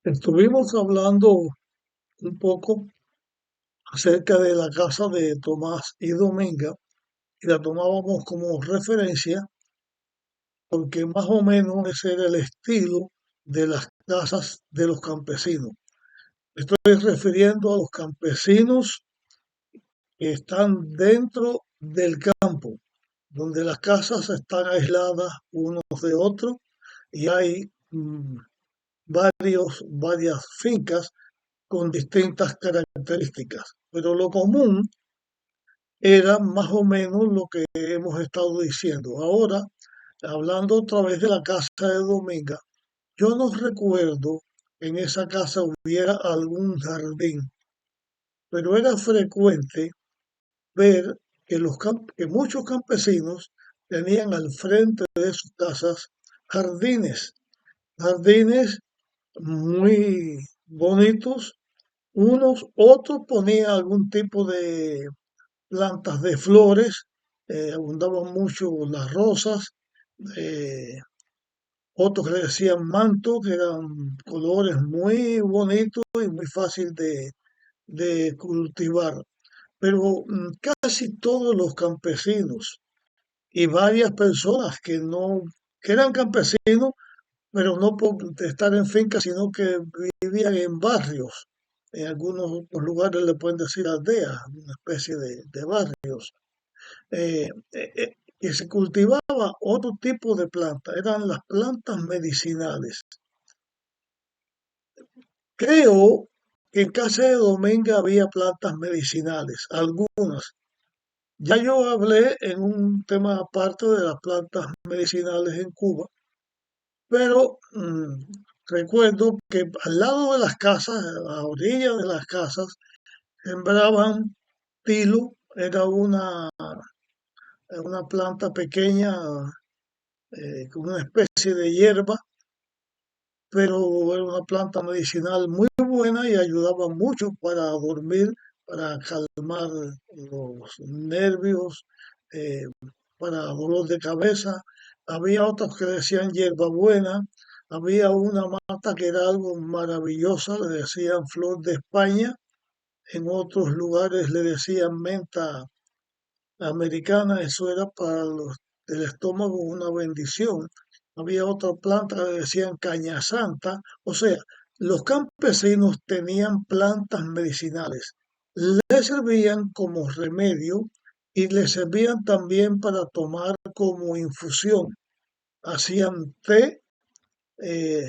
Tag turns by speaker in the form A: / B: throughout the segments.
A: Estuvimos hablando un poco acerca de la casa de Tomás y Dominga y la tomábamos como referencia porque más o menos ese era el estilo de las casas de los campesinos. Estoy refiriendo a los campesinos que están dentro del campo, donde las casas están aisladas unos de otros y hay varias fincas con distintas características. Pero lo común era más o menos lo que hemos estado diciendo. Ahora, hablando otra vez de la casa de Dominga, yo no recuerdo que en esa casa hubiera algún jardín, pero era frecuente ver que muchos campesinos tenían al frente de sus casas jardines, jardines muy bonitos. Otros ponían algún tipo de plantas de flores, abundaban mucho las rosas, eh, otros que le decían manto, que eran colores muy bonitos y muy fácil de cultivar. Pero casi todos los campesinos y varias personas que eran campesinos, pero no por estar en fincas, sino que vivían en barrios. En algunos otros lugares le pueden decir aldeas, una especie de barrios. Que se cultivaba otro tipo de planta, eran las plantas medicinales. Creo que en casa de Dominga había plantas medicinales, algunas. Ya yo hablé en un tema aparte de las plantas medicinales en Cuba, pero recuerdo que al lado de las casas, a la orilla de las casas, sembraban tilo, era una planta pequeña, con una especie de hierba, pero era una planta medicinal muy buena y ayudaba mucho para dormir, para calmar los nervios, eh, para dolor de cabeza. Había otros que decían hierbabuena, había una mata que era algo maravillosa, le decían flor de España, en otros lugares le decían menta americana, eso era para el estómago una bendición. Había otra planta que le decían caña santa, o sea, los campesinos tenían plantas medicinales, les servían como remedio y les servían también para tomar como infusión. Hacían té, eh,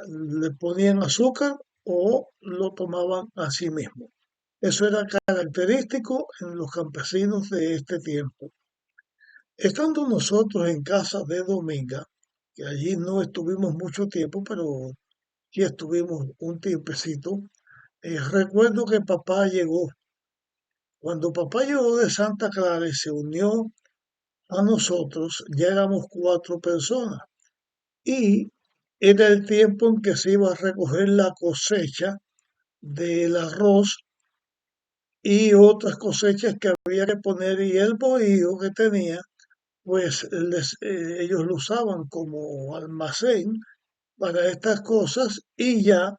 A: le ponían azúcar o lo tomaban a sí mismo. Eso era característico en los campesinos de este tiempo. Estando nosotros en casa de Dominga, que allí no estuvimos mucho tiempo, pero sí estuvimos un tiempecito, recuerdo que papá llegó. Cuando papá llegó de Santa Clara y se unió a nosotros, ya éramos cuatro personas. Y era el tiempo en que se iba a recoger la cosecha del arroz y otras cosechas que había que poner y el bohío que tenía pues ellos lo usaban como almacén para estas cosas y ya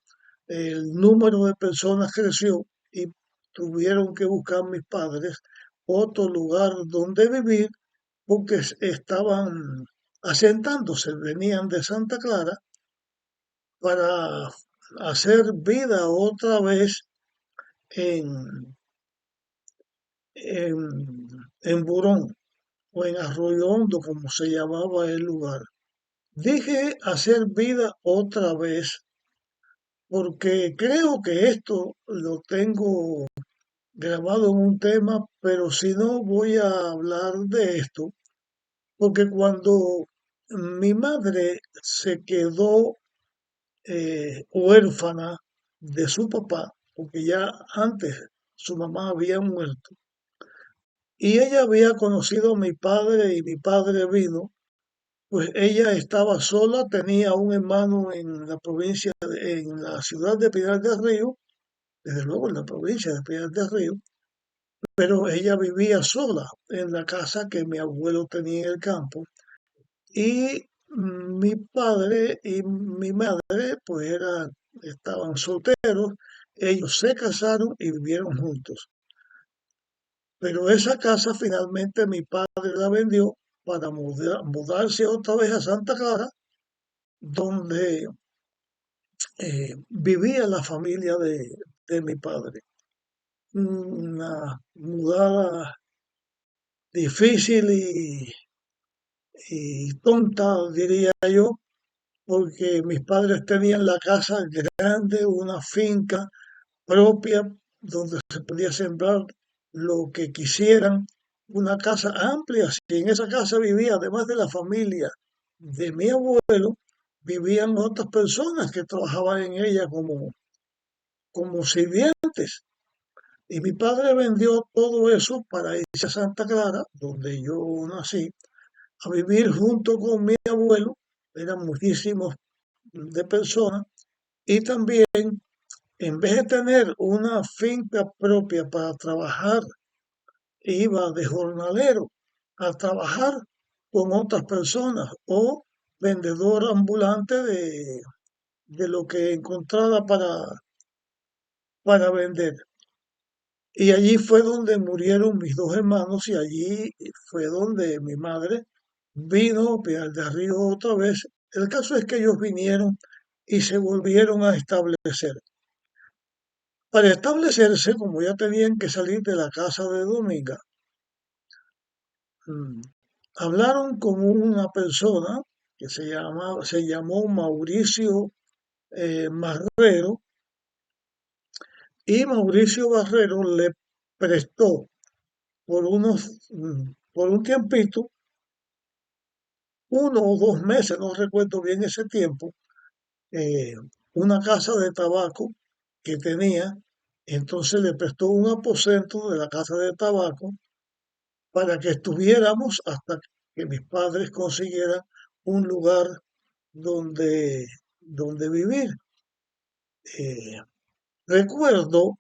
A: el número de personas creció y tuvieron que buscar mis padres otro lugar donde vivir porque estaban asentándose, venían de Santa Clara para hacer vida otra vez en, en, en Burón o en Arroyo Hondo, como se llamaba el lugar. Dije hacer vida otra vez porque creo que esto lo tengo grabado en un tema, pero si no voy a hablar de esto, porque cuando mi madre se quedó huérfana de su papá, porque ya antes su mamá había muerto, y ella había conocido a mi padre y mi padre vino. Pues ella estaba sola, tenía un hermano en la en la ciudad de Pinar del Río, desde luego en la provincia de Pinar del Río, pero ella vivía sola en la casa que mi abuelo tenía en el campo. Y mi padre y mi madre, pues eran estaban solteros, ellos se casaron y vivieron juntos. Pero esa casa finalmente mi padre la vendió para mudarse otra vez a Santa Clara, donde vivía la familia de mi padre. Una mudada difícil y tonta, diría yo, porque mis padres tenían la casa grande, una finca propia donde se podía sembrar lo que quisieran, una casa amplia. Y en esa casa vivía, además de la familia de mi abuelo, vivían otras personas que trabajaban en ella como sirvientes. Y mi padre vendió todo eso para irse a Santa Clara, donde yo nací, a vivir junto con mi abuelo. Eran muchísimos de personas. Y también, en vez de tener una finca propia para trabajar, iba de jornalero a trabajar con otras personas o vendedor ambulante de lo que encontrara para vender. Y allí fue donde murieron mis dos hermanos y allí fue donde mi madre vino de arriba otra vez. El caso es que ellos vinieron y se volvieron a establecer. Para establecerse, como ya tenían que salir de la casa de Dominga, mm, hablaron con una persona que se llamó Mauricio Marrero, y Mauricio Barrero le prestó por un tiempito, 1 o 2 meses, no recuerdo bien ese tiempo, eh, una casa de tabaco que tenía. Entonces le prestó un aposento de la casa de tabaco para que estuviéramos hasta que mis padres consiguieran un lugar donde vivir. Eh, Recuerdo,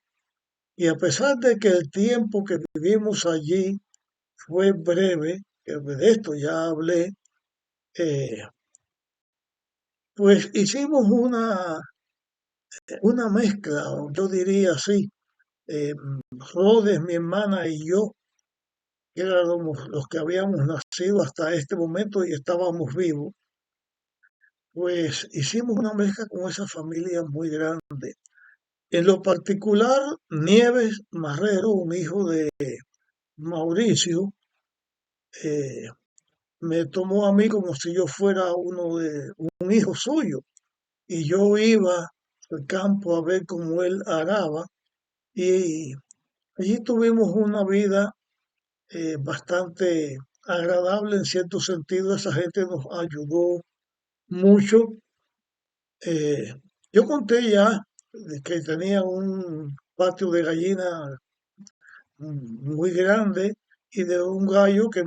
A: y a pesar de que el tiempo que vivimos allí fue breve, que de esto ya hablé, eh, pues hicimos una mezcla, yo diría así. eh, Rhodes, mi hermana y yo, que éramos los que habíamos nacido hasta este momento y estábamos vivos, pues hicimos una mezcla con esa familia muy grande. En lo particular, Nieves Marrero, un hijo de Mauricio, eh, me tomó a mí como si yo fuera uno de un hijo suyo. Y yo iba al campo a ver cómo él araba y allí tuvimos una vida bastante agradable en cierto sentido. Esa gente nos ayudó mucho. Eh, yo conté ya de que tenía un patio de gallina muy grande y de un gallo que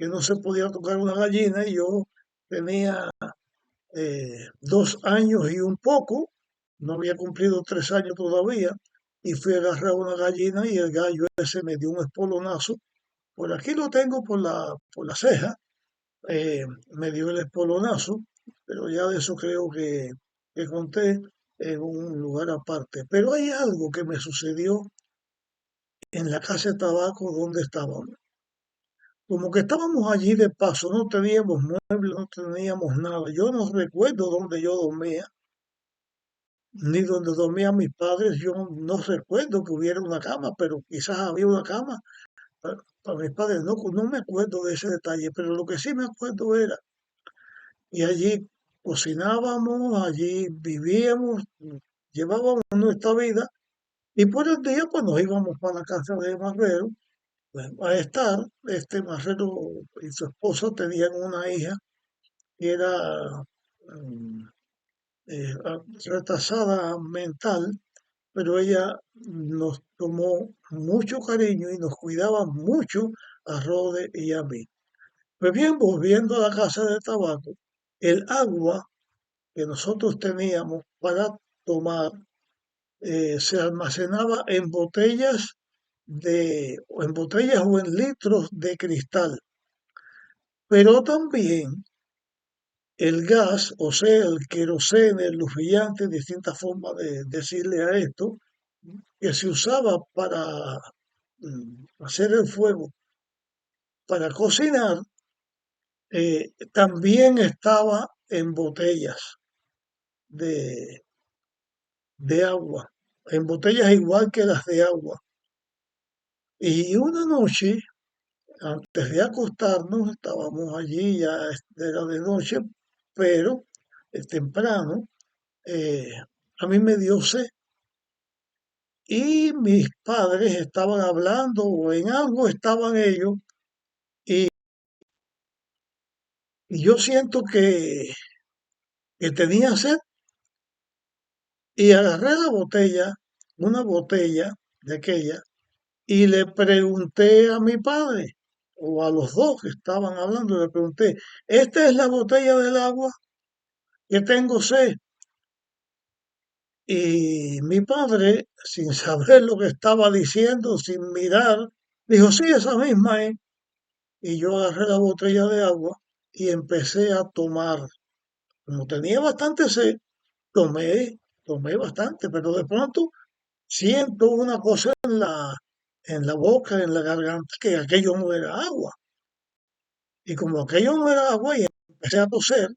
A: no se podía tocar una gallina, y yo tenía 2 años y un poco, no había cumplido 3 años todavía, y fui a agarrar una gallina y el gallo ese me dio un espolonazo. Por aquí lo tengo por la ceja, me dio el espolonazo, pero ya de eso creo que conté en un lugar aparte. Pero hay algo que me sucedió en la casa de tabaco donde estábamos. Como que estábamos allí de paso, no teníamos muebles, no teníamos nada. Yo no recuerdo dónde yo dormía, ni donde dormían mis padres. Yo no recuerdo que hubiera una cama, pero quizás había una cama para mis padres. No, no me acuerdo de ese detalle, pero lo que sí me acuerdo era, y allí cocinábamos, allí vivíamos, llevábamos nuestra vida, y por el día pues nos íbamos para la casa de Marrero, pues, a estar. Este Marrero y su esposa tenían una hija que era mm, retrasada mental, pero ella nos tomó mucho cariño y nos cuidaba mucho a Rode y a mí. Pues bien, volviendo a la casa de tabaco, el agua que nosotros teníamos para tomar se almacenaba en botellas o en litros de cristal, pero también el gas, o sea, el querosene, el lubricante, distintas formas de decirle a esto, que se usaba para hacer el fuego, para cocinar, también estaba en botellas de, de agua, en botellas igual que las de agua. Y una noche, antes de acostarnos, estábamos allí, ya era de noche, pero temprano, eh, a mí me dio sed y mis padres estaban hablando o en algo estaban ellos y, y yo siento que tenía sed y agarré la botella, una botella de aquella, y le pregunté a mi padre o a los dos que estaban hablando, le pregunté, ¿esta es la botella del agua que tengo sed? Y mi padre, sin saber lo que estaba diciendo, sin mirar, dijo, sí, esa misma es. Y yo agarré la botella de agua y empecé a tomar. Como tenía bastante sed, tomé bastante, pero de pronto siento una cosa en la boca, en la garganta, que aquello no era agua. Y como aquello no era agua y empecé a toser,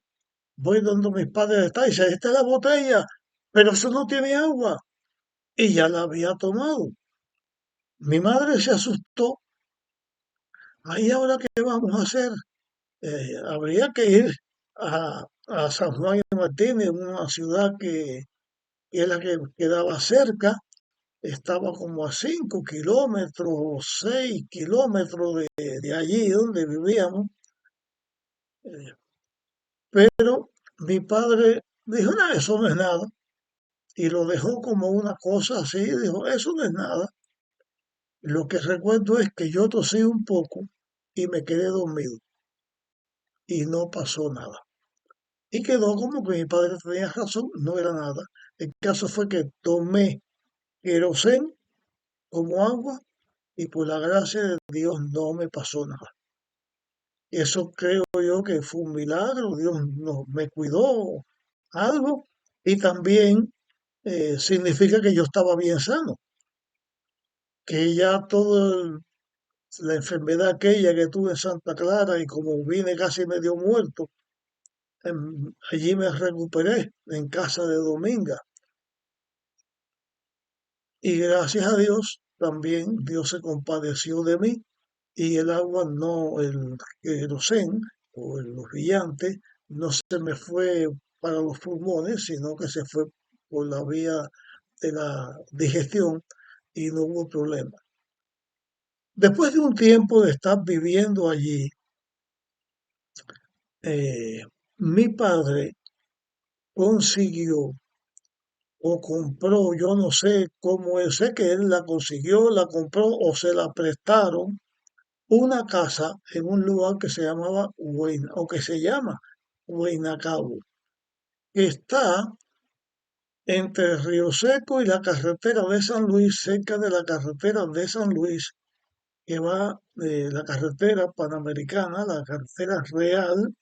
A: voy donde mis padres están y dice, esta es la botella, pero eso no tiene agua. Y ya la había tomado. Mi madre se asustó. Ahí ahora qué vamos a hacer. Habría que ir a San Juan de Martínez, una ciudad que es la que quedaba cerca, estaba como a 5 kilómetros o 6 kilómetros de allí donde vivíamos, eh, pero mi padre dijo, no, eso no es nada, y lo dejó como una cosa así, dijo, eso no es nada. Lo que recuerdo es que yo tosí un poco y me quedé dormido y no pasó nada. Y quedó como que mi padre tenía razón, no era nada. El caso fue que tomé querosén como agua y por la gracia de Dios no me pasó nada. Eso creo yo que fue un milagro, Dios me cuidó algo y también significa que yo estaba bien sano, que ya toda la enfermedad aquella que tuve en Santa Clara y como vine casi medio muerto, allí me recuperé en casa de Dominga. Y gracias a Dios también Dios se compadeció de mí y el agua no, el querosén o el brillante no se me fue para los pulmones, sino que se fue por la vía de la digestión y no hubo problema. Después de un tiempo de estar viviendo allí, eh, mi padre consiguió o compró, yo no sé cómo es, sé que él la consiguió, la compró o se la prestaron una casa en un lugar que se llamaba Huayna, o que se llama Huaynacabo, que está entre Río Seco y la carretera de San Luis, cerca de la carretera de San Luis, que va de la carretera panamericana, la carretera real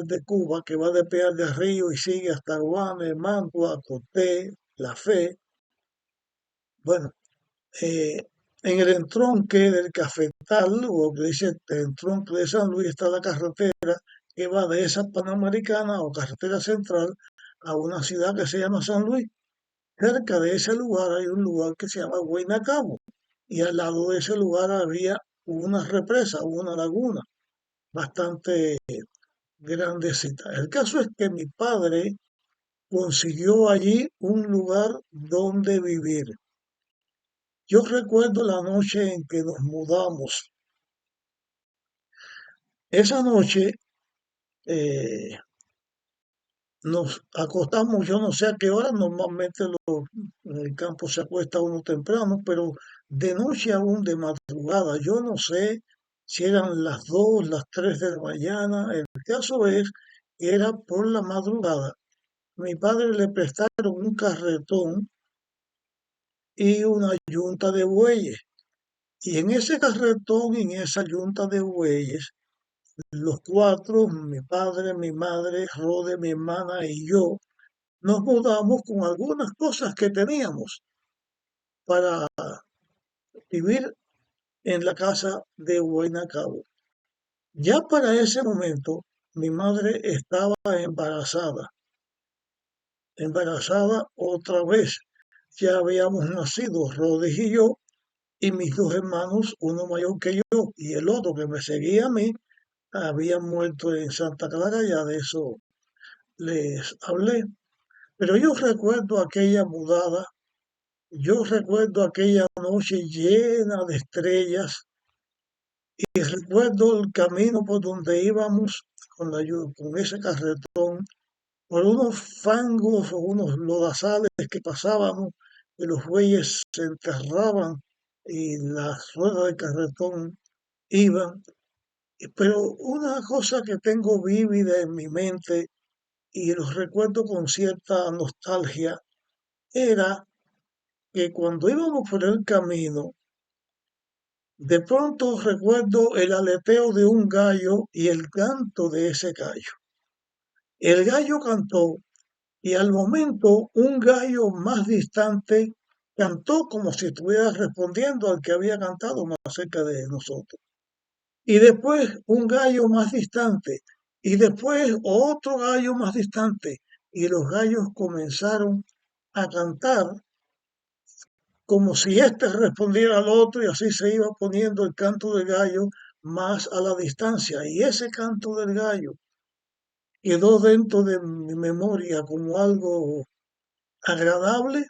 A: de Cuba, que va de Piar del Río y sigue hasta Guame, Mantua, Coté, La Fe. Bueno, eh, en el entronque del Cafetal, o que dice el entronque de San Luis, está la carretera que va de esa Panamericana o carretera central a una ciudad que se llama San Luis. Cerca de ese lugar hay un lugar que se llama Guaynacabo y al lado de ese lugar había una represa, una laguna bastante grandecita. El caso es que mi padre consiguió allí un lugar donde vivir. Yo recuerdo la noche en que nos mudamos. Esa noche eh, nos acostamos, yo no sé a qué hora, normalmente en el campo se acuesta uno temprano, pero de noche aún de madrugada, yo no sé si eran las 2, las 3 de la mañana, el caso es que era por la madrugada. Mi padre le prestaron un carretón y una yunta de bueyes. Y en ese carretón, en esa yunta de bueyes, los cuatro, mi padre, mi madre, Rode, mi hermana y yo, nos mudamos con algunas cosas que teníamos para vivir en la casa de Guaynacabo. Ya para ese momento, mi madre estaba embarazada, embarazada otra vez. Ya habíamos nacido, Rodríguez y yo, y mis dos hermanos, uno mayor que yo y el otro que me seguía a mí, habían muerto en Santa Clara, ya de eso les hablé. Pero yo recuerdo aquella mudada, yo recuerdo aquella noche llena de estrellas y recuerdo el camino por donde íbamos con ese carretón, por unos fangos o unos lodazales que pasábamos, que los bueyes se enterraban y las ruedas del carretón iban. Pero una cosa que tengo vívida en mi mente y los recuerdo con cierta nostalgia era que cuando íbamos por el camino, de pronto recuerdo el aleteo de un gallo y el canto de ese gallo. El gallo cantó y al momento un gallo más distante cantó como si estuviera respondiendo al que había cantado más cerca de nosotros. Y después un gallo más distante y después otro gallo más distante y los gallos comenzaron a cantar como si éste respondiera al otro y así se iba poniendo el canto del gallo más a la distancia. Y ese canto del gallo quedó dentro de mi memoria como algo agradable,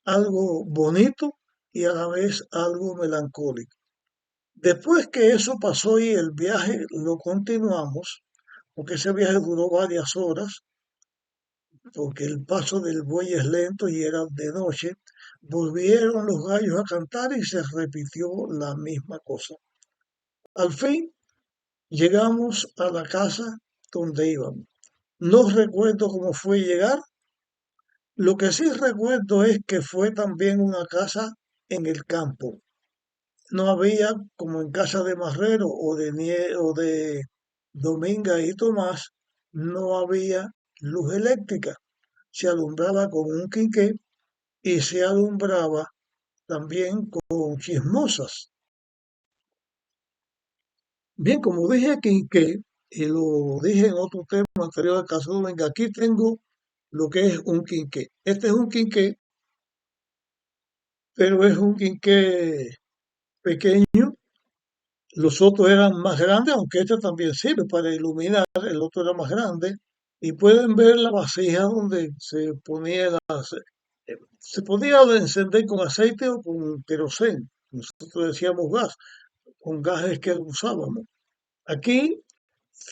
A: algo bonito y a la vez algo melancólico. Después que eso pasó y el viaje lo continuamos, porque ese viaje duró varias horas, porque el paso del buey es lento y era de noche, volvieron los gallos a cantar y se repitió la misma cosa. Al fin llegamos a la casa donde íbamos. No recuerdo cómo fue llegar. Lo que sí recuerdo es que fue también una casa en el campo. No había, como en casa de Marrero o de Dominga y Tomás, no había luz eléctrica. Se alumbraba con un quinqué y se alumbraba también con chismosas. Bien, como dije quinqué, y lo dije en otro tema anterior al caso de Dominga, aquí tengo lo que es un quinqué. Este es un quinqué, pero es un quinqué pequeño. Los otros eran más grandes, aunque este también sirve para iluminar, el otro era más grande. Y pueden ver la vasija donde se ponía se podía encender con aceite o con querosén. Nosotros decíamos gas, con gases que usábamos. Aquí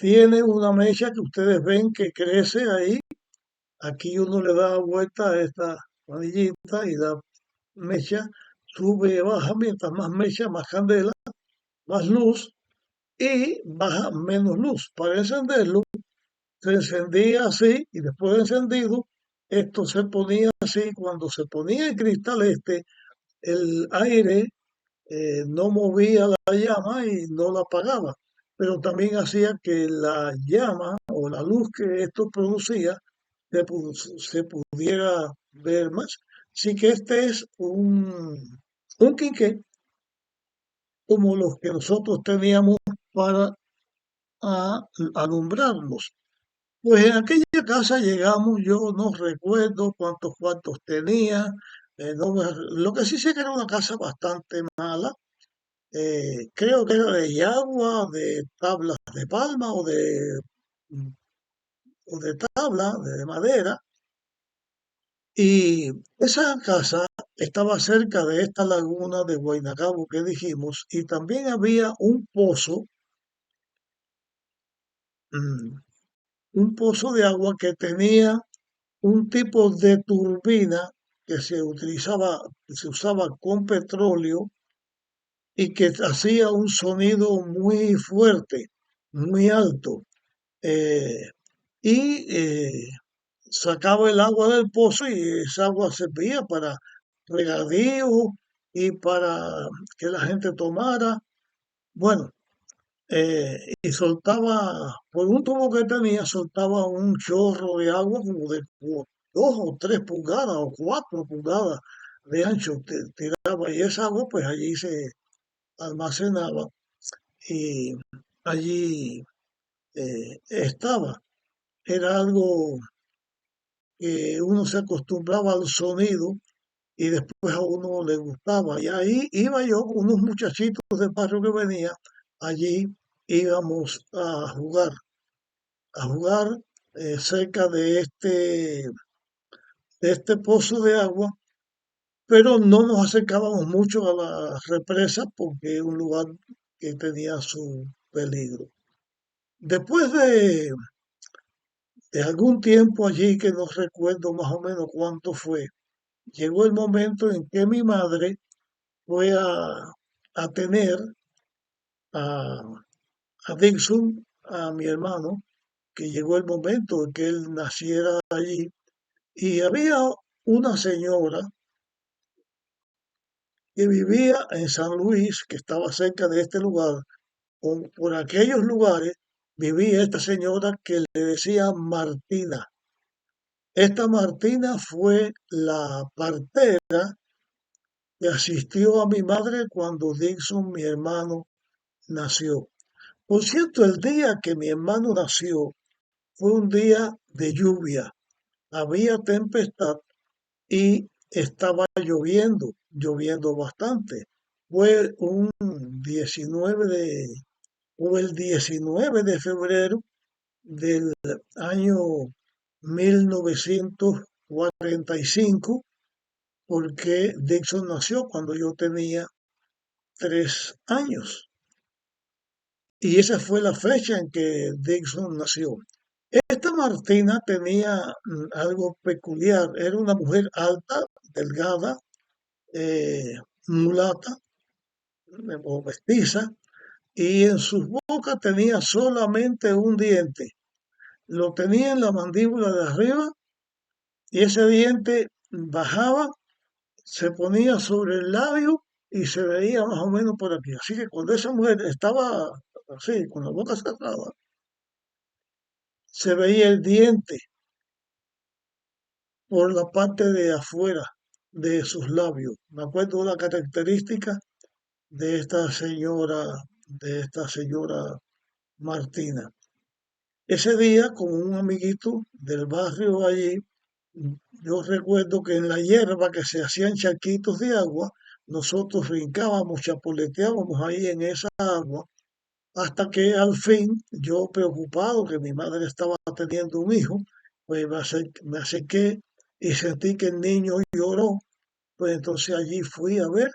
A: tiene una mecha que ustedes ven que crece ahí. Aquí uno le da vuelta a esta manillita y la mecha sube y baja, mientras más mecha, más candela, más luz y baja menos luz. Para encenderlo, se encendía así y después de encendido, esto se ponía así. Cuando se ponía el cristal el aire no movía la llama y no la apagaba, pero también hacía que la llama o la luz que esto producía se pudiera ver más. Así que este es un quinqué como los que nosotros teníamos para alumbrarnos. Pues en aquella casa llegamos, yo no recuerdo cuántos cuartos tenía, lo que sí sé que era una casa bastante mala, creo que era de yagua, de tablas de palma mm, o de tabla, de madera, y esa casa estaba cerca de esta laguna de Guaynacabo que dijimos, y también había mm, un pozo de agua que tenía un tipo de turbina que se usaba con petróleo y que hacía un sonido muy fuerte, muy alto, eh, y sacaba el agua del pozo y esa agua servía para regadío y para que la gente tomara. Bueno, y soltaba, por un tubo que tenía, soltaba un chorro de agua como de 2 o 3 pulgadas o 4 pulgadas de ancho, tiraba, y esa agua pues allí se almacenaba y allí estaba. Era algo que uno se acostumbraba al sonido y después a uno le gustaba. Y ahí iba yo con unos muchachitos de barrio que venía, allí íbamos a jugar cerca de este pozo de agua, pero no nos acercábamos mucho a la represa porque es un lugar que tenía su peligro. Después de algún tiempo allí, que no recuerdo más o menos cuánto fue, llegó el momento en que mi madre fue a tener a, a Dixon, a mi hermano, que llegó el momento en que él naciera allí, y había una señora que vivía en San Luis, que estaba cerca de este lugar. Por aquellos lugares vivía esta señora que le decía Martina. Esta Martina fue la partera que asistió a mi madre cuando Dixon, mi hermano, nació. Por cierto, el día que mi hermano nació fue un día de lluvia. Había tempestad y estaba lloviendo bastante. Fue un 19 de, o el 19 de febrero del año 1945, porque Dixon nació cuando yo tenía 3 años. Y esa fue la fecha en que Dixon nació. Esta Martina tenía algo peculiar. Era una mujer alta, delgada, eh, mulata o mestiza, y en sus bocas tenía solamente un diente. Lo tenía en la mandíbula de arriba y ese diente bajaba, se ponía sobre el labio y se veía más o menos por aquí. Así que cuando esa mujer estaba así, con la boca cerrada, se veía el diente por la parte de afuera de sus labios. Me acuerdo de la característica de esta señora Martina. Ese día, con un amiguito del barrio allí, yo recuerdo que en la hierba que se hacían charquitos de agua, nosotros brincábamos, chapoleteábamos ahí en esa agua, hasta que al fin, yo preocupado que mi madre estaba teniendo un hijo, pues me acerqué y sentí que el niño lloró. Pues entonces allí fui a ver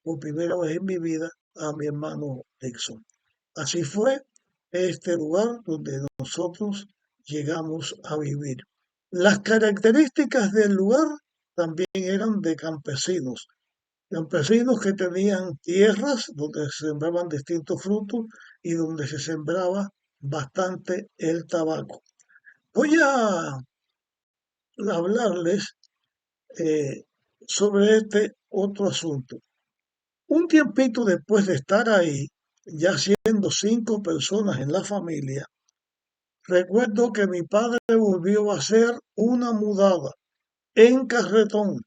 A: por primera vez en mi vida a mi hermano Dixon. Así fue este lugar donde nosotros llegamos a vivir. Las características del lugar también eran de campesinos, campesinos que tenían tierras donde se sembraban distintos frutos y donde se sembraba bastante el tabaco. Voy a hablarles eh, sobre este otro asunto. Un tiempito después de estar ahí, ya siendo 5 personas en la familia, recuerdo que mi padre volvió a hacer una mudada en carretón,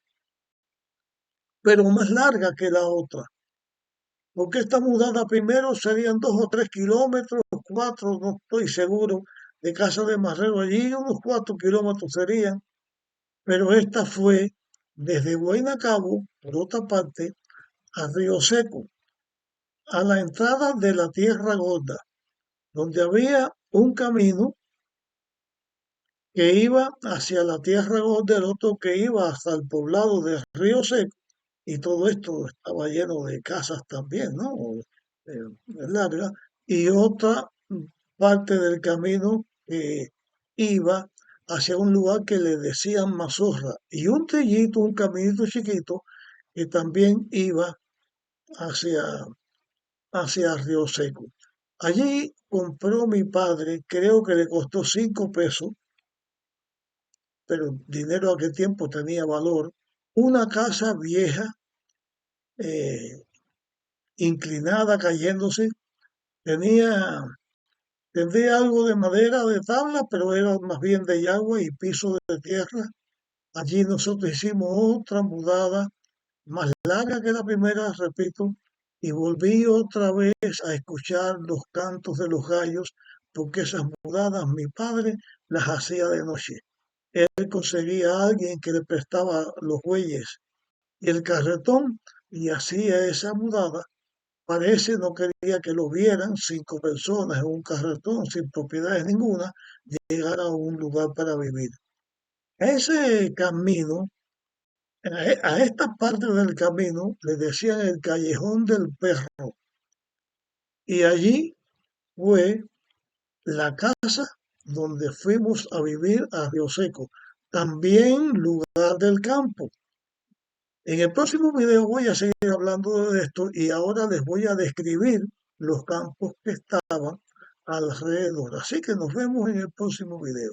A: pero más larga que la otra, porque esta mudada primero serían 2 o 3 kilómetros, 4, no estoy seguro, de Casa de Marrero allí, unos 4 kilómetros serían, pero esta fue desde Guaynacabo, por otra parte, a Río Seco, a la entrada de la Tierra Gorda, donde había un camino que iba hacia la Tierra Gorda, el otro que iba hasta el poblado de Río Seco, y todo esto estaba lleno de casas también, ¿no? Larga, y otra parte del camino que iba hacia un lugar que le decían Mazorra, y un trillito, un caminito chiquito, que también iba hacia, hacia Río Seco. Allí compró mi padre, creo que le costó 5 pesos, pero dinero a aquel tiempo tenía valor, una casa vieja, eh, inclinada, cayéndose, Tenía, tendría algo de madera de tabla, pero era más bien de yagua y piso de tierra. Allí nosotros hicimos otra mudada más larga que la primera, repito, y volví otra vez a escuchar los cantos de los gallos, porque esas mudadas mi padre las hacía de noche. Él conseguía a alguien que le prestaba los bueyes y el carretón y hacía esa mudada. Parece no quería que lo vieran 5 personas en un carretón sin propiedades ninguna, llegar a un lugar para vivir. Ese camino, a esta parte del camino le decían el callejón del perro y allí fue la casa donde fuimos a vivir a Río Seco, también lugar del campo. En el próximo video voy a seguir hablando de esto y ahora les voy a describir los campos que estaban alrededor. Así que nos vemos en el próximo video.